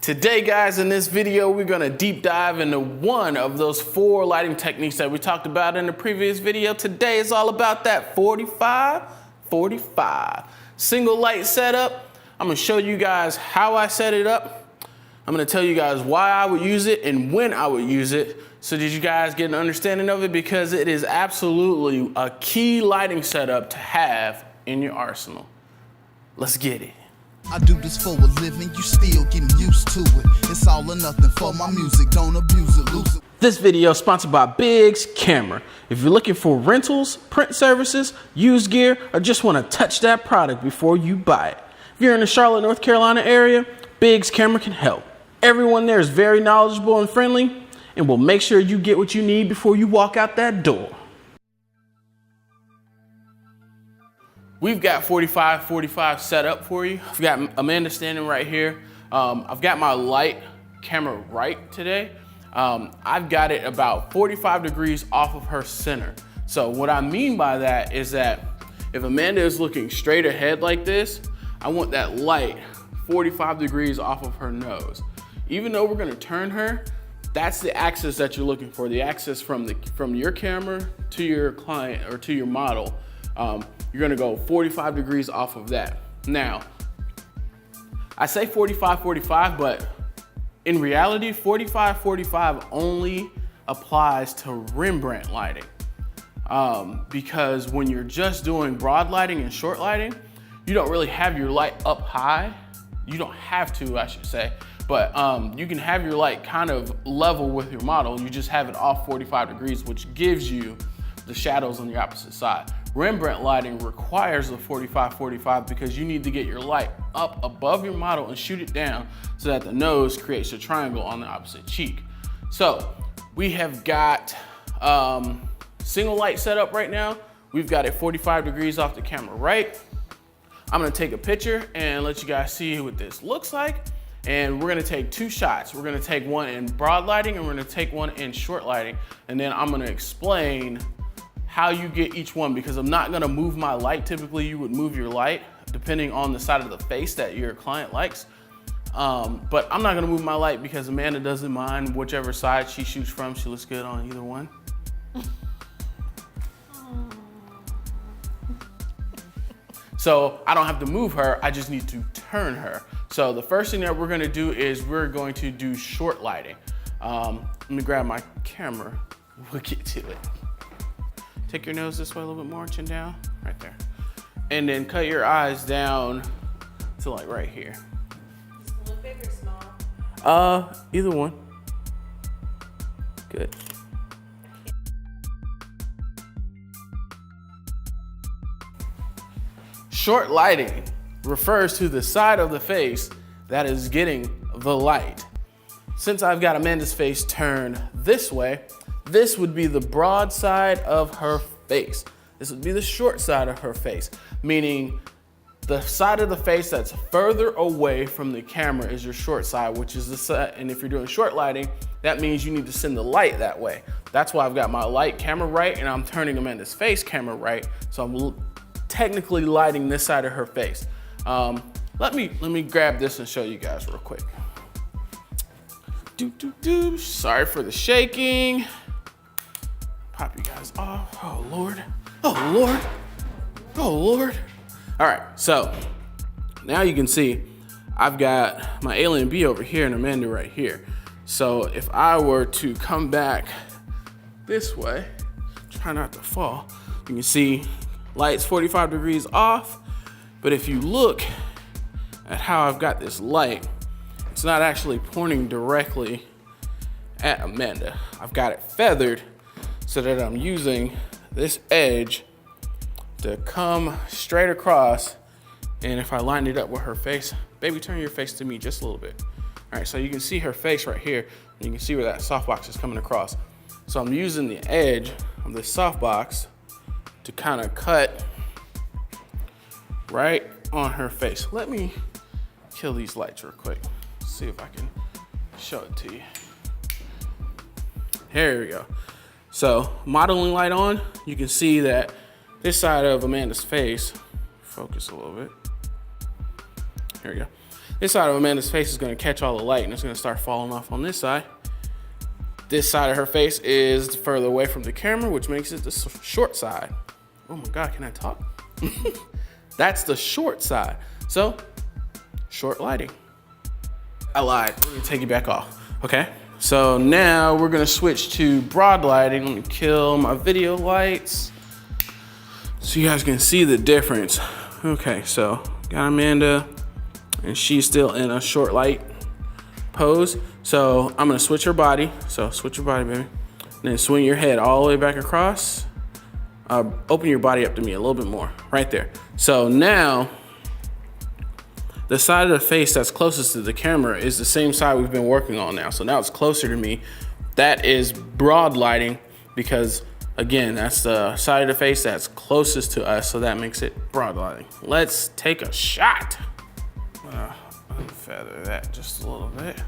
Today, guys, in this video, we're gonna deep dive into one of those 4 lighting techniques that we talked about in the previous video. Today is all about that 45-45 single light setup. I'm gonna show you guys how I set it up. I'm gonna tell you guys why I would use it and when I would use it so that you guys get an understanding of it, because it is absolutely a key lighting setup to have in your arsenal. Let's get it. I do this for a living, you still getting used to it. It's all or nothing for my music, don't abuse it, lose it. This video is sponsored by Biggs Camera. If you're looking for rentals, print services, used gear, or just want to touch that product before you buy it, if you're in the Charlotte, North Carolina area, Biggs Camera can help. Everyone there is very knowledgeable and friendly and will make sure you get what you need before you walk out that door. We've got 45-45 set up for you. I've got Amanda standing right here. I've got my light camera right today. I've got it about 45 degrees off of her center. So what I mean by that is that if Amanda is looking straight ahead like this, I want that light 45 degrees off of her nose. Even though we're gonna turn her, that's the axis that you're looking for, the axis from your camera to your client or to your model. You're gonna go 45 degrees off of that. Now, I say 45-45, but in reality, 45-45 only applies to Rembrandt lighting. Because when you're just doing broad lighting and short lighting, you don't really have your light up high. You don't have to, I should say, but you can have your light kind of level with your model. You just have it off 45 degrees, which gives you the shadows on the opposite side. Rembrandt lighting requires the 45-45 because you need to get your light up above your model and shoot it down so that the nose creates a triangle on the opposite cheek. So we have got single light set up right now. We've got it 45 degrees off the camera right. I'm gonna take a picture and let you guys see what this looks like. And we're gonna take 2 shots. We're gonna take one in broad lighting and we're gonna take one in short lighting. And then I'm gonna explain how you get each one, because I'm not gonna move my light. Typically you would move your light depending on the side of the face that your client likes. But I'm not gonna move my light because Amanda doesn't mind whichever side she shoots from. She looks good on either one. So I don't have to move her, I just need to turn her. So the first thing that we're gonna do is we're going to do short lighting. Let me grab my camera, we'll get to it. Take your nose this way a little bit more, chin down, right there. And then cut your eyes down to like right here. Is it look big or small? Either one. Good. Short lighting refers to the side of the face that is getting the light. Since I've got Amanda's face turned this way, this would be the broad side of her face. This would be the short side of her face, meaning the side of the face that's further away from the camera is your short side, which is the side, and if you're doing short lighting, that means you need to send the light that way. That's why I've got my light camera right and I'm turning Amanda's face camera right, so I'm technically lighting this side of her face. Let me grab this and show you guys real quick. Sorry for the shaking. Pop you guys off. Oh Lord. Oh Lord. Oh Lord. All right, so now you can see I've got my Alien B over here and Amanda right here. So if I were to come back this way, try not to fall, you can see light's 45 degrees off, but if you look at how I've got this light, it's not actually pointing directly at Amanda. I've got it feathered so that I'm using this edge to come straight across, and if I line it up with her face, baby, turn your face to me just a little bit. All right, so you can see her face right here, and you can see where that softbox is coming across. So I'm using the edge of the softbox to kind of cut right on her face. Let me kill these lights real quick. See if I can show it to you. Here we go. So modeling light on, you can see that this side of Amanda's face, focus a little bit. Here we go. This side of Amanda's face is gonna catch all the light and it's gonna start falling off on this side. This side of her face is further away from the camera, which makes it the short side. Oh my God, can I talk? That's the short side. So, short lighting. I lied, we're gonna take it back off, okay? So now we're gonna switch to broad lighting. Let me kill my video lights so you guys can see the difference. Okay, so got Amanda, and she's still in a short light pose. So I'm gonna switch her body. So switch your body, baby. And then swing your head all the way back across. Open your body up to me a little bit more, right there. So now, the side of the face that's closest to the camera is the same side we've been working on now. So now it's closer to me. That is broad lighting because, again, that's the side of the face that's closest to us, so that makes it broad lighting. Let's take a shot. Unfeather that just a little bit.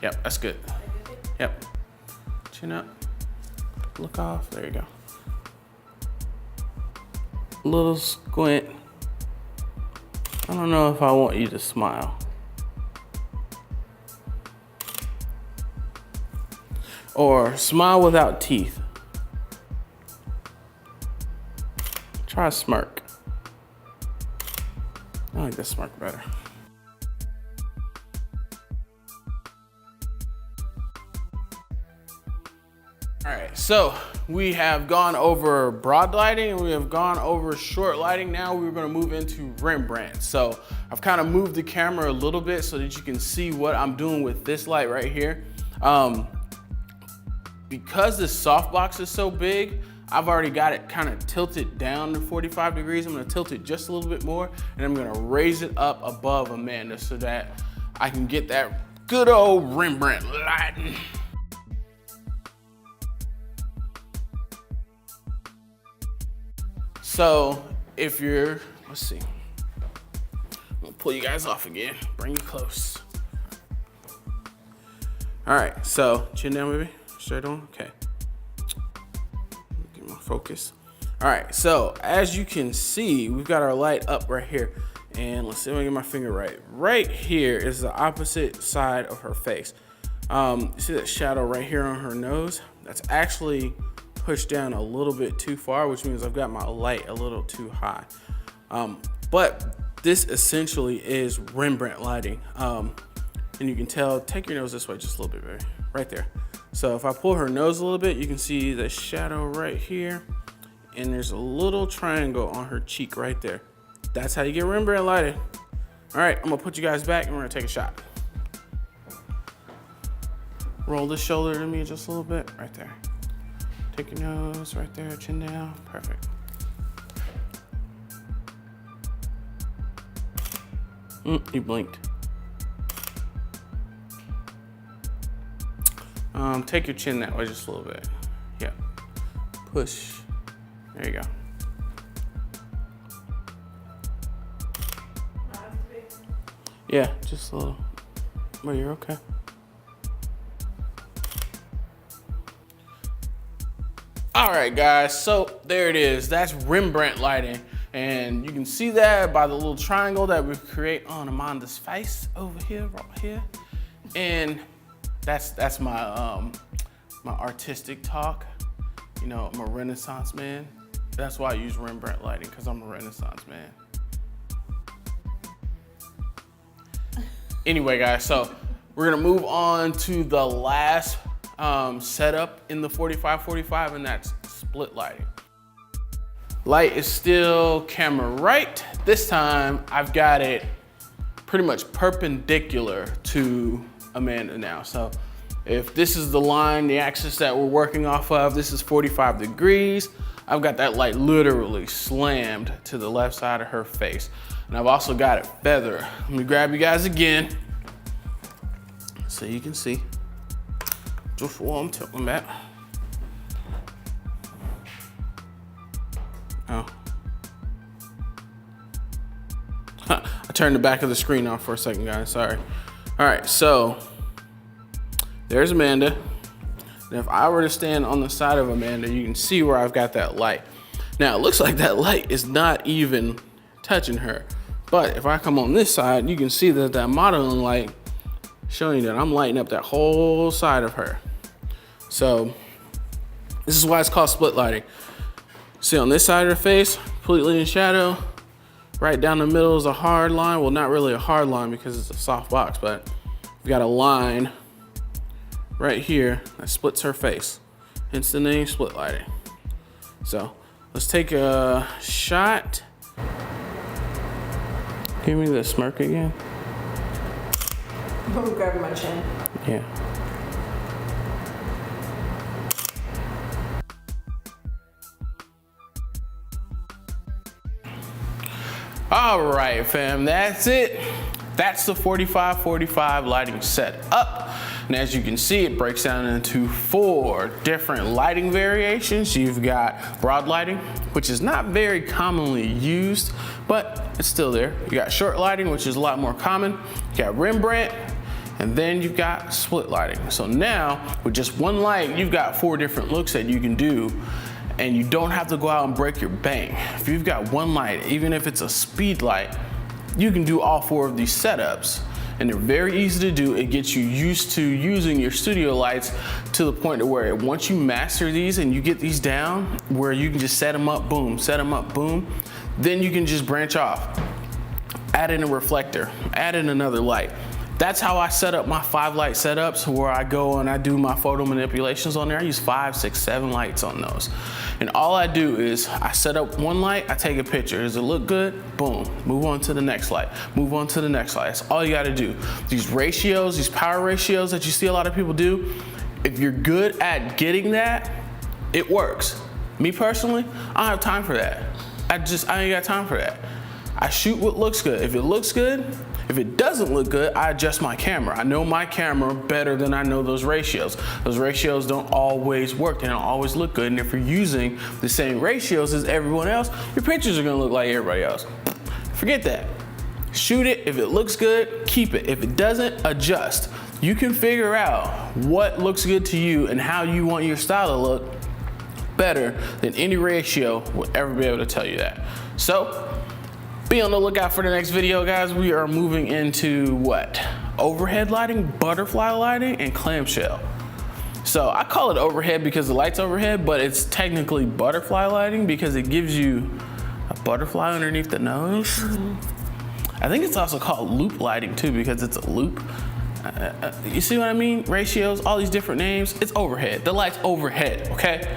Yep, that's good. Yep. Chin up. Look off. There you go. Little squint. I don't know if I want you to smile. Or smile without teeth. Try a smirk. I like the smirk better. All right, so we have gone over broad lighting and we have gone over short lighting. Now we're gonna move into Rembrandt. So I've kind of moved the camera a little bit so that you can see what I'm doing with this light right here. Because this softbox is so big, I've already got it kind of tilted down to 45 degrees. I'm gonna tilt it just a little bit more and I'm gonna raise it up above Amanda so that I can get that good old Rembrandt lighting. So if you're, let's see, I'm gonna pull you guys off again, bring you close. All right, so chin down, baby, straight on, okay. Get my focus. All right, so as you can see, we've got our light up right here. And let's see if I get my finger right. Right here is the opposite side of her face. You see that shadow right here on her nose? That's actually pushed down a little bit too far, which means I've got my light a little too high. But this essentially is Rembrandt lighting. And you can tell, take your nose this way just a little bit, baby, right there. So if I pull her nose a little bit, you can see the shadow right here, and there's a little triangle on her cheek right there. That's how you get Rembrandt lighting. All right, I'm gonna put you guys back and we're gonna take a shot. Roll the shoulder to me just a little bit, right there. Take your nose right there, chin down, perfect. You blinked. Take your chin that way just a little bit. Yeah, push, there you go. Yeah, just a little, but you're okay. All right, guys, so there it is. That's Rembrandt lighting. And you can see that by the little triangle that we create on Amanda's face over here, right here. And that's my my artistic talk. You know, I'm a Renaissance man. That's why I use Rembrandt lighting, because I'm a Renaissance man. Anyway, guys, so we're gonna move on to the last setup in the 45-45, and that's split lighting. Light is still camera right. This time I've got it pretty much perpendicular to Amanda now. So if this is the line, the axis that we're working off of, this is 45 degrees. I've got that light literally slammed to the left side of her face. And I've also got it feathered. Let me grab you guys again so you can see just what I'm tilting back. Oh. I turned the back of the screen off for a second, guys, sorry. All right, so there's Amanda. And if I were to stand on the side of Amanda, you can see where I've got that light. Now, it looks like that light is not even touching her, But if I come on this side, you can see that that modeling light showing that I'm lighting up that whole side of her. So this is why it's called split lighting. See on this side of her face, completely in shadow. Right down the middle is a hard line. Well, not really a hard line because it's a soft box, but we got a line right here that splits her face. Hence the name split lighting. So let's take a shot. Give me the smirk again. I'm grabbing my chin. Yeah. All right, fam, that's it. That's the 45-45 lighting set up. And as you can see, it breaks down into 4 different lighting variations. You've got broad lighting, which is not very commonly used, but it's still there. You got short lighting, which is a lot more common. You got Rembrandt, and then you've got split lighting. So now, with just one light, you've got 4 different looks that you can do, and you don't have to go out and break your bank. If you've got one light, even if it's a speed light, you can do all 4 of these setups. And they're very easy to do. It gets you used to using your studio lights to the point to where once you master these and you get these down, where you can just set them up, boom, set them up, boom, then you can just branch off. Add in a reflector, add in another light. That's how I set up my 5 light setups, where I go and I do my photo manipulations on there. I use 5, 6, 7 lights on those. And all I do is I set up one light, I take a picture. Does it look good? Boom, move on to the next light. Move on to the next light. That's all you gotta do. These ratios, these power ratios that you see a lot of people do, if you're good at getting that, it works. Me personally, I don't have time for that. I ain't got time for that. I shoot what looks good. If it looks good, if it doesn't look good, I adjust my camera. I know my camera better than I know those ratios. Those ratios don't always work. They don't always look good. And if you're using the same ratios as everyone else, your pictures are gonna look like everybody else. Forget that. Shoot it. If it looks good, keep it. If it doesn't, adjust. You can figure out what looks good to you and how you want your style to look better than any ratio will ever be able to tell you that. So, be on the lookout for the next video, guys. We are moving into what? Overhead lighting, butterfly lighting, and clamshell. So I call it overhead because the light's overhead, but it's technically butterfly lighting because it gives you a butterfly underneath the nose. I think it's also called loop lighting too because it's a loop. You see what I mean? Ratios, all these different names. It's overhead. The light's overhead, okay?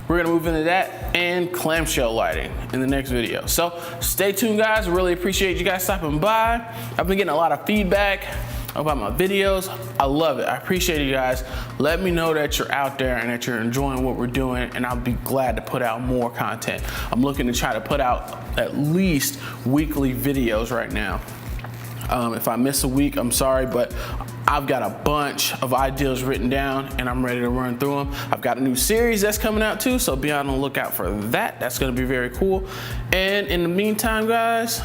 We're gonna move into that and clamshell lighting in the next video. So stay tuned, guys. Really appreciate you guys stopping by. I've been getting a lot of feedback about my videos. I love it. I appreciate you guys. Let me know that you're out there and that you're enjoying what we're doing, and I'll be glad to put out more content. I'm looking to try to put out at least weekly videos right now. If I miss a week, I'm sorry, but I've got a bunch of ideas written down and I'm ready to run through them. I've got a new series that's coming out too, so be on the lookout for that. That's gonna be very cool. And in the meantime, guys,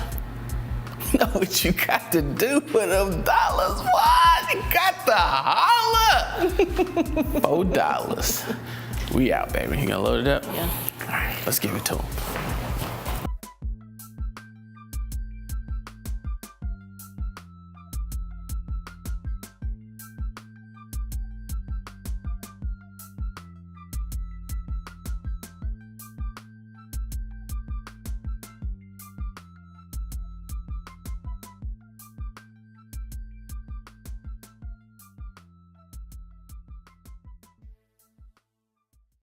you know what you got to do with them dollars, what? You got to holla. $4. We out, baby. You gonna load it up? Yeah. All right, let's give it to them.